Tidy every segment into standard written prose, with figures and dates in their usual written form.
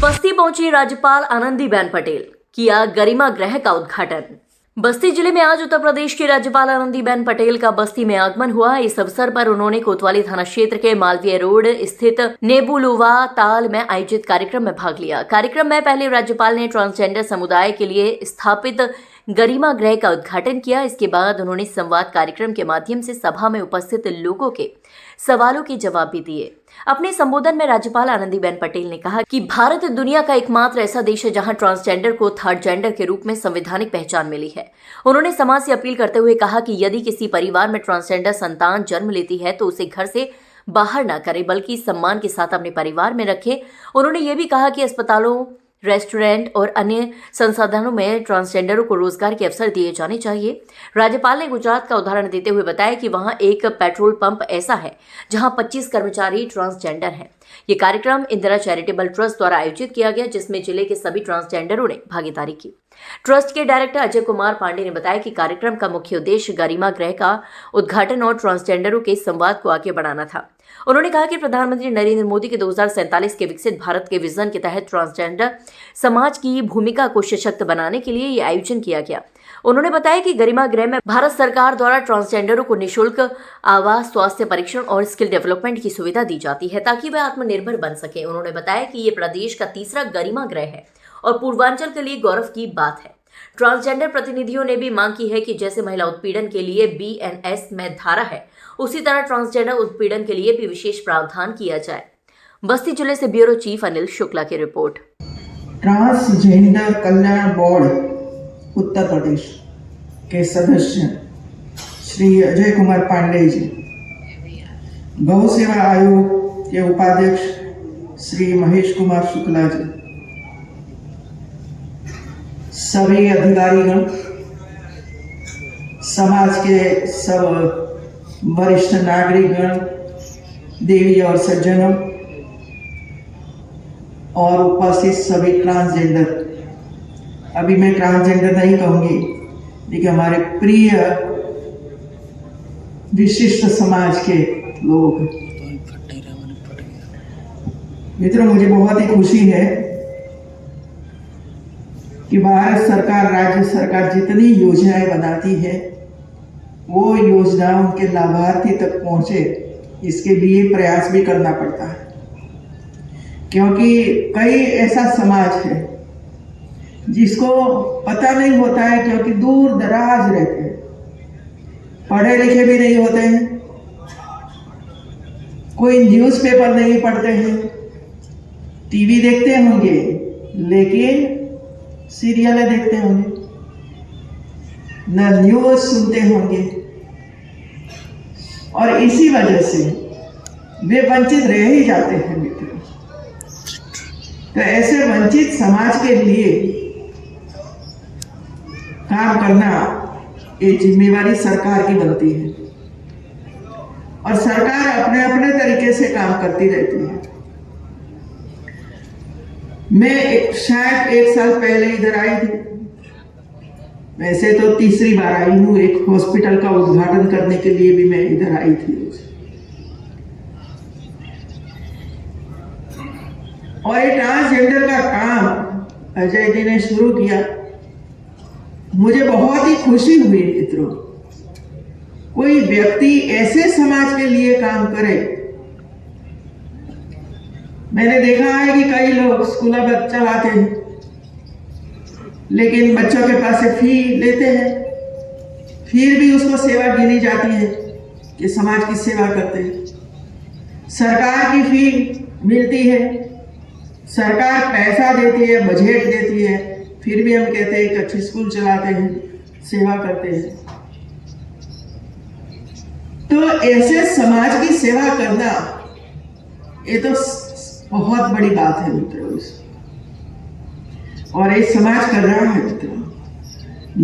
बस्ती पहुंची राज्यपाल आनंदीबेन पटेल, किया गरिमा गृह का उद्घाटन। बस्ती जिले में आज उत्तर प्रदेश की राज्यपाल आनंदीबेन पटेल का बस्ती में आगमन हुआ। इस अवसर पर उन्होंने कोतवाली थाना क्षेत्र के मालवीय रोड स्थित नेबुलुवा ताल में आयोजित कार्यक्रम में भाग लिया। कार्यक्रम में पहले राज्यपाल ने ट्रांसजेंडर समुदाय के लिए स्थापित गरिमा गृह का उद्घाटन किया। इसके बाद उन्होंने संवाद कार्यक्रम के माध्यम से सभा में उपस्थित लोगों के सवालों के जवाब भी दिए। अपने संबोधन में राज्यपाल आनंदीबेन पटेल ने कहा कि भारत दुनिया का एकमात्र ऐसा देश है जहां ट्रांसजेंडर को थर्ड जेंडर के रूप में संवैधानिक पहचान मिली है। उन्होंने समाज से अपील करते हुए कहा कि यदि किसी परिवार में ट्रांसजेंडर संतान जन्म लेती है तो उसे घर से बाहर न करे बल्कि सम्मान के साथ अपने परिवार में रखे। उन्होंने ये भी कहा कि अस्पतालों, रेस्टोरेंट और अन्य संसाधनों में ट्रांसजेंडरों को रोजगार के अवसर दिए जाने चाहिए। राज्यपाल ने गुजरात का उदाहरण देते हुए बताया कि वहां एक पेट्रोल पंप ऐसा है जहां 25 कर्मचारी ट्रांसजेंडर हैं। ये कार्यक्रम इंदिरा चैरिटेबल ट्रस्ट द्वारा आयोजित किया गया, जिसमें जिले के सभी ट्रांसजेंडरों ने भागीदारी की। ट्रस्ट के डायरेक्टर अजय कुमार पांडे ने बताया कि कार्यक्रम का मुख्य उद्देश्य गरिमा गृह का उद्घाटन और ट्रांसजेंडरों के संवाद को आगे बढ़ाना था। उन्होंने कहा कि प्रधानमंत्री नरेंद्र मोदी के 2047 के विकसित भारत के विजन के तहत ट्रांसजेंडर समाज की भूमिका को सशक्त बनाने के लिए ये आयोजन किया गया। उन्होंने बताया कि गरिमा गृह में भारत सरकार द्वारा ट्रांसजेंडरों को निःशुल्क आवास, स्वास्थ्य परीक्षण और स्किल डेवलपमेंट की सुविधा दी जाती है ताकि वे आत्मनिर्भर बन सके। उन्होंने बताया कि ये प्रदेश का तीसरा गरिमा गृह है और पूर्वांचल के लिए गौरव की बात है। ट्रांसजेंडर प्रतिनिधियों ने भी मांग की है कि जैसे महिला उत्पीड़न के लिए BNS में धारा है, उसी तरह ट्रांसजेंडर उत्पीड़न के लिए भी विशेष प्रावधान किया जाए। बस्ती जिले से ब्यूरो चीफ अनिल शुक्ला की रिपोर्ट। ट्रांसजेंडर कल्याण बोर्ड उत्तर प्रदेश के सदस्य श्री अजय कुमार पांडे जी, गौ सेवा आयोग के उपाध्यक्ष श्री महेश कुमार शुक्ला जी, सभी अधिकारीगण, समाज के सब वरिष्ठ नागरिकगण, देवी और सज्जनों और उपस्थित सभी ट्रांसजेंडर, अभी मैं ट्रांसजेंडर नहीं कहूंगी, लेकिन हमारे प्रिय विशिष्ट समाज के लोग, मित्रों, मुझे बहुत ही खुशी है कि भारत सरकार, राज्य सरकार जितनी योजनाएं बनाती है वो योजना उनके लाभार्थी तक पहुंचे, इसके लिए प्रयास भी करना पड़ता है। क्योंकि कई ऐसा समाज है जिसको पता नहीं होता है, क्योंकि दूर दराज रहते हैं, पढ़े लिखे भी नहीं होते हैं, कोई न्यूज़पेपर नहीं पढ़ते हैं, टीवी देखते होंगे लेकिन सीरियलें देखते होंगे, न न्यूज़ सुनते होंगे, और इसी वजह से वे वंचित रह ही जाते हैं। मित्रों, तो ऐसे वंचित समाज के लिए काम करना ये जिम्मेवारी सरकार की बनती है, और सरकार अपने अपने तरीके से काम करती रहती है। मैं शायद 1 साल पहले इधर आई थी, वैसे तो तीसरी बार आई हूँ। एक हॉस्पिटल का उद्घाटन करने के लिए भी मैं इधर आई थी, और ये ट्रांसजेंडर का काम अजय जी ने शुरू किया। मुझे बहुत ही खुशी हुई। मित्रों, कोई व्यक्ति ऐसे समाज के लिए काम करे। मैंने देखा है कि कई लोग स्कूल बस चलाते हैं, लेकिन बच्चों के पास से फी लेते हैं, फिर भी उसको सेवा गिनी जाती है कि समाज की सेवा करते हैं। सरकार की फी मिलती है, सरकार पैसा देती है, बजट देती है, फिर भी हम कहते हैं कि अच्छी स्कूल चलाते हैं, सेवा करते हैं। तो ऐसे समाज की सेवा करना ये तो बहुत बड़ी बात है मित्रों, और एक समाज कर रहा है मित्रों।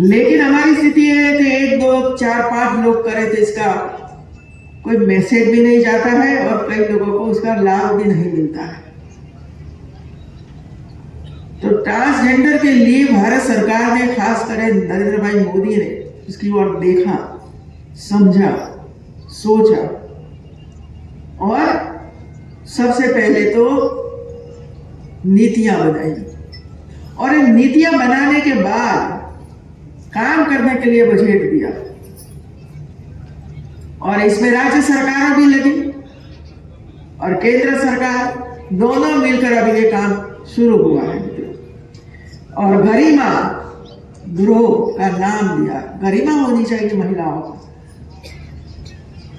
लेकिन हमारी स्थिति है कि 1, 2, 4, 5 लोग करे तो इसका कोई मैसेज भी नहीं जाता है, और कई लोगों को उसका लाभ भी नहीं मिलता है। तो ट्रांसजेंडर के लिए भारत सरकार ने, खास कर नरेंद्र भाई मोदी ने इसकी ओर देखा, समझा, सोचा, और सबसे पहले तो नीतियां बनाई और इन नीतियां बनाने के बाद काम करने के लिए बजट दिया और इसमें राज्य सरकार भी लगी और केंद्र सरकार दोनों मिलकर अभी ये काम शुरू हुआ है। और गरिमा गृह का नाम दिया। गरिमा होनी चाहिए महिलाओं को।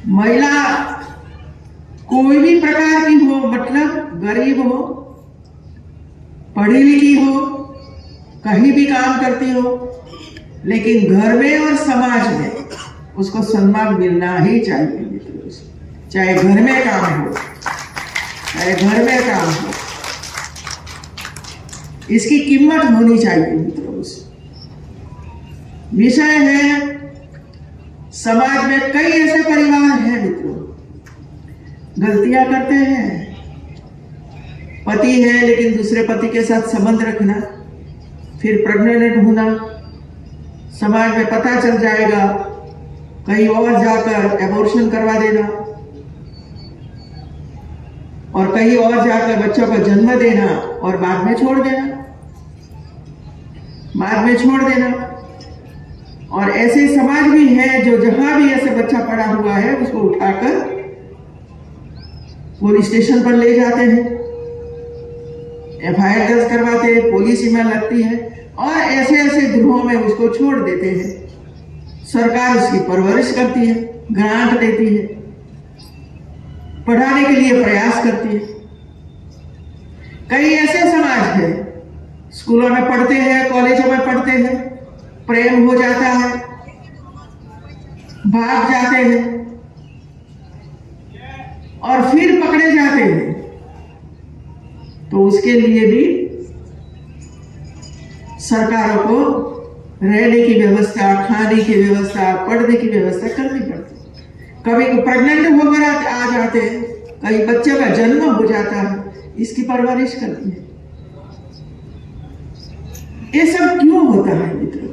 महिला कोई भी प्रकार की हो, मतलब गरीब हो, पढ़ी लिखी हो, कहीं भी काम करती हो, लेकिन घर में और समाज में उसको सम्मान मिलना ही चाहिए। चाहे घर में काम हो, चाहे घर में काम हो, इसकी कीमत होनी चाहिए मित्रों। विषय है, समाज में कई ऐसे परिवार हैं मित्रों, गलतियां करते हैं। पति है लेकिन दूसरे पति के साथ संबंध रखना, फिर प्रेग्नेंट होना, समाज में पता चल जाएगा, कहीं और जाकर एबॉर्शन करवा देना और कहीं और जाकर बच्चों को जन्म देना और बाद में छोड़ देना। और ऐसे समाज भी है जो जहां भी ऐसे बच्चा पड़ा हुआ है उसको उठाकर पुलिस स्टेशन पर ले जाते हैं, एफआईआर दर्ज करवाते हैं, पुलिस में लगती है और ऐसे गृहों में उसको छोड़ देते हैं। सरकार उसकी परवरिश करती है, ग्रांट देती है, पढ़ाने के लिए प्रयास करती है। कई ऐसे समाज है, स्कूलों में पढ़ते हैं, कॉलेजों में पढ़ते हैं, प्रेम हो जाता है, भाग जाते हैं और फिर पकड़े जाते हैं, तो उसके लिए भी सरकारों को रहने की व्यवस्था, खाने की व्यवस्था, पढ़ने की व्यवस्था करनी पड़ती है। कभी प्रेग्नेंट होकर आ जाते हैं, कहीं बच्चे का जन्म हो जाता है, इसकी परवरिश करती है। ये सब क्यों होता है मित्रों?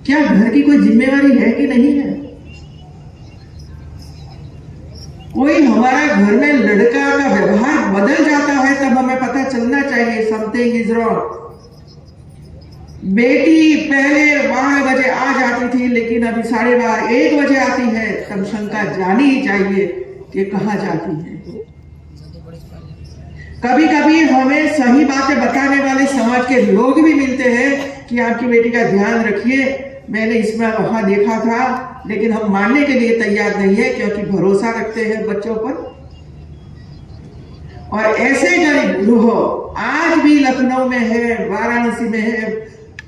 क्या घर की कोई जिम्मेवारी है कि नहीं है? कोई हमारा घर में लड़का का व्यवहार बदल जाता है तब हमें पता चलना चाहिए समथिंग इज रॉन्ग। बेटी पहले 12 बजे आ जाती थी लेकिन अभी 12:30 1 बजे आती है, तब शंका जानी ही चाहिए कि कहां जाती है। कभी कभी हमें सही बातें बताने वाले समाज के लोग भी मिलते हैं कि आपकी बेटी का ध्यान रखिए, मैंने इसमें वहां देखा था, लेकिन हम मानने के लिए तैयार नहीं है क्योंकि भरोसा रखते हैं बच्चों पर। और ऐसे गरीब गृह आज भी लखनऊ में है, वाराणसी में है,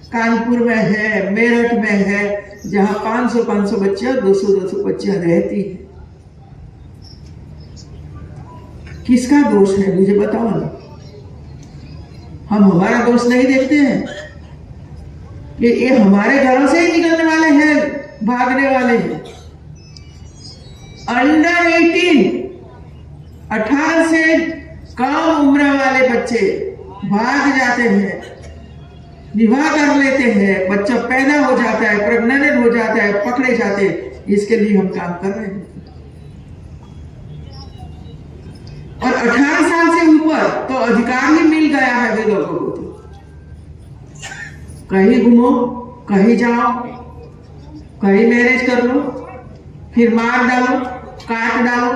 कानपुर में है, मेरठ में है, जहां 500 बच्चियां, 200 बच्चियां रहती है। किसका दोष है मुझे बताओ ना। हम हमारा दोष नहीं देखते हैं कि ये हमारे घरों से ही निकलने वाले हैं, भागने वाले हैं। अंडर 18 से कम उम्र वाले बच्चे भाग जाते हैं, विवाह कर लेते हैं, बच्चा पैदा हो जाता है, प्रेग्नेंट हो जाता है, पकड़े जाते हैं। इसके लिए हम काम कर रहे हैं। और 18 साल से ऊपर तो अधिकार ही मिल गया है वे लोगों को। कहीं घूमो, कहीं जाओ, कहीं मैरिज कर लो, फिर मार डालो, काट डालो।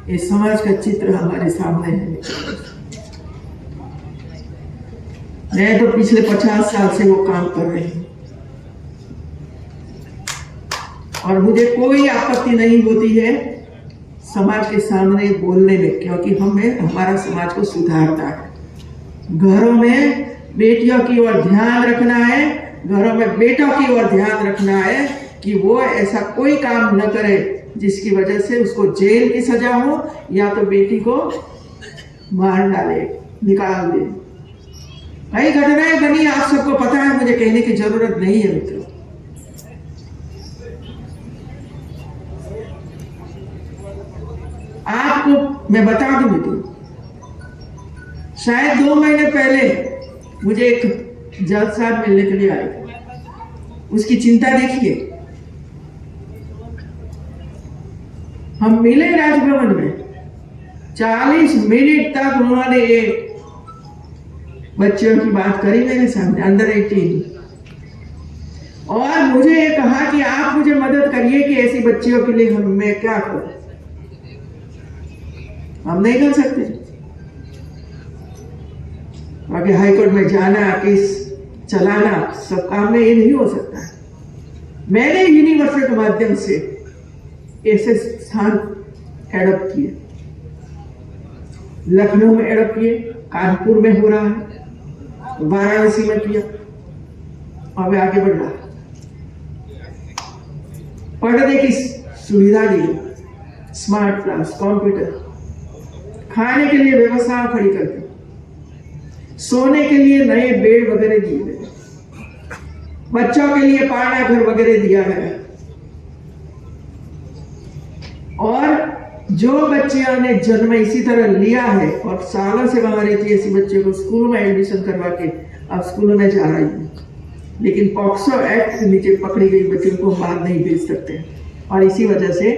ये समाज का चित्र हमारे सामने है। मैं तो पिछले 50 साल से वो काम कर रही हूं और मुझे कोई आपत्ति नहीं होती है समाज के सामने बोलने में, क्योंकि हमें हमारा समाज को सुधारना है। घरों में बेटियों की ओर ध्यान रखना है, घरों में बेटों की ओर ध्यान रखना है कि वो ऐसा कोई काम न करे जिसकी वजह से उसको जेल की सजा हो या तो बेटी को मार डाले, निकाल दे। कई घटनाएं बनी, आप सबको पता है, मुझे कहने की जरूरत नहीं है मित्रों। आपको मैं बता दूं मित्रों, शायद 2 महीने पहले मुझे एक जज साहब मिलने के लिए आए थे। उसकी चिंता देखिए। हम मिले राजभवन में, 40 मिनट तक उन्होंने ये बच्चों की बात करी मेरे सामने, अंडर 18, और मुझे ये कहा कि आप मुझे मदद करिए कि ऐसी बच्चियों के लिए मैं क्या करूं। हम नहीं कर सकते, आगे हाईकोर्ट में जाना, केस चलाना, सब काम में ये नहीं हो सकता है। मैंने यूनिवर्सिटी के माध्यम से ऐसे स्थान एडॉप्ट किए, लखनऊ में एडॉप्ट किए, कानपुर में हो रहा है, वाराणसी में किया, अब आगे बढ़ रहा है। पढ़ने की सुविधा दी, स्मार्ट क्लास, कंप्यूटर, खाने के लिए व्यवस्था खड़ी करके, सोने के लिए नए बेड वगैरह दिए गए, बच्चों के लिए पालना घर वगैरह दिया गया, और जो बच्चियों ने जन्म इसी तरह लिया है और सालों से वहां रहती है, ऐसी बच्चियों को स्कूल में एडमिशन करवा के अब स्कूल में जा रही है, लेकिन पॉक्सो एक्ट के नीचे पकड़ी गई बच्चियों को बाहर नहीं भेज सकते, और इसी वजह से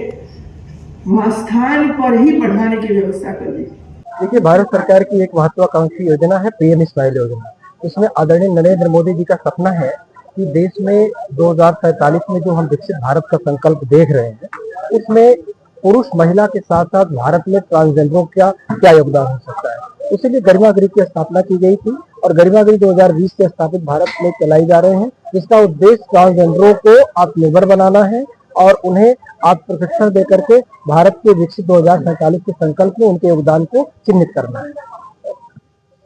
वहां स्थान पर ही पढ़ाने की व्यवस्था कर दी। देखिए, भारत सरकार की एक महत्वाकांक्षी योजना है पीएम स्माइल योजना। इसमें आदरणीय नरेंद्र मोदी जी का सपना है कि देश में 2047 में जो हम विकसित भारत का संकल्प देख रहे हैं, उसमें पुरुष महिला के साथ साथ भारत में ट्रांसजेंडरों का क्या योगदान हो सकता है। इसीलिए गरिमा गृह की स्थापना की गई थी, और गरिमा गृह 2020 से स्थापित भारत में चलाई जा रहे हैं, जिसका उद्देश्य ट्रांसजेंडरों को आत्मनिर्भर बनाना है और उन्हें आत्म प्रशिक्षण देकर के भारत के विकसित 2047 के संकल्प में उनके योगदान को चिन्हित करना है।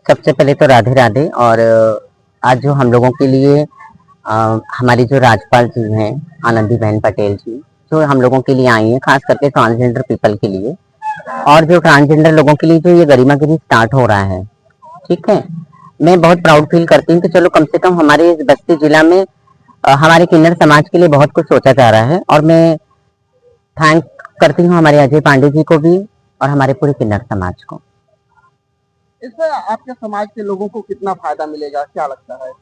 सबसे पहले तो राधे राधे। और आज जो हम लोगों के लिए हमारी जो राज्यपाल जी हैं आनंदीबेन पटेल जी, जो हम लोगों के लिए आई हैं, खास करके ट्रांसजेंडर पीपल के लिए, और जो ट्रांसजेंडर लोगों के लिए जो ये गरिमा गिरी स्टार्ट हो रहा है, ठीक है, मैं बहुत प्राउड फील करती हूँ कि चलो कम से कम हमारे इस बस्ती जिला में हमारे किन्नर समाज के लिए बहुत कुछ सोचा जा रहा है। और मैं थैंक करती हूँ हमारे अजय पांडे जी को भी और हमारे पूरे किन्नर समाज को। इससे आपके समाज के लोगों को कितना फायदा मिलेगा, क्या लगता है?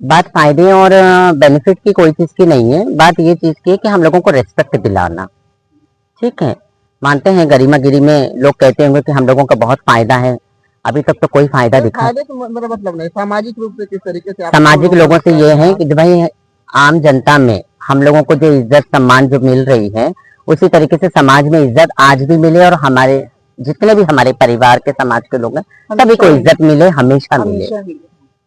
बात फायदे और बेनिफिट की कोई चीज की नहीं है, बात ये चीज की है कि हम लोगों को रिस्पेक्ट दिलाना, ठीक है। मानते हैं गरिमा गिरी में लोग कहते होंगे कि हम लोगों का बहुत फायदा है, अभी तक तो कोई फायदा दिखा। फायदे तो मेरा मतलब नहीं, सामाजिक रूप से किस तरीके से सामाजिक लोगों से ये है कि भाई आम जनता में हम लोगों को जो इज्जत सम्मान जो मिल रही है, उसी तरीके से समाज में इज्जत आज भी मिले, और हमारे जितने भी हमारे परिवार के समाज के लोग हैं सभी को इज्जत मिले, हमेशा मिले।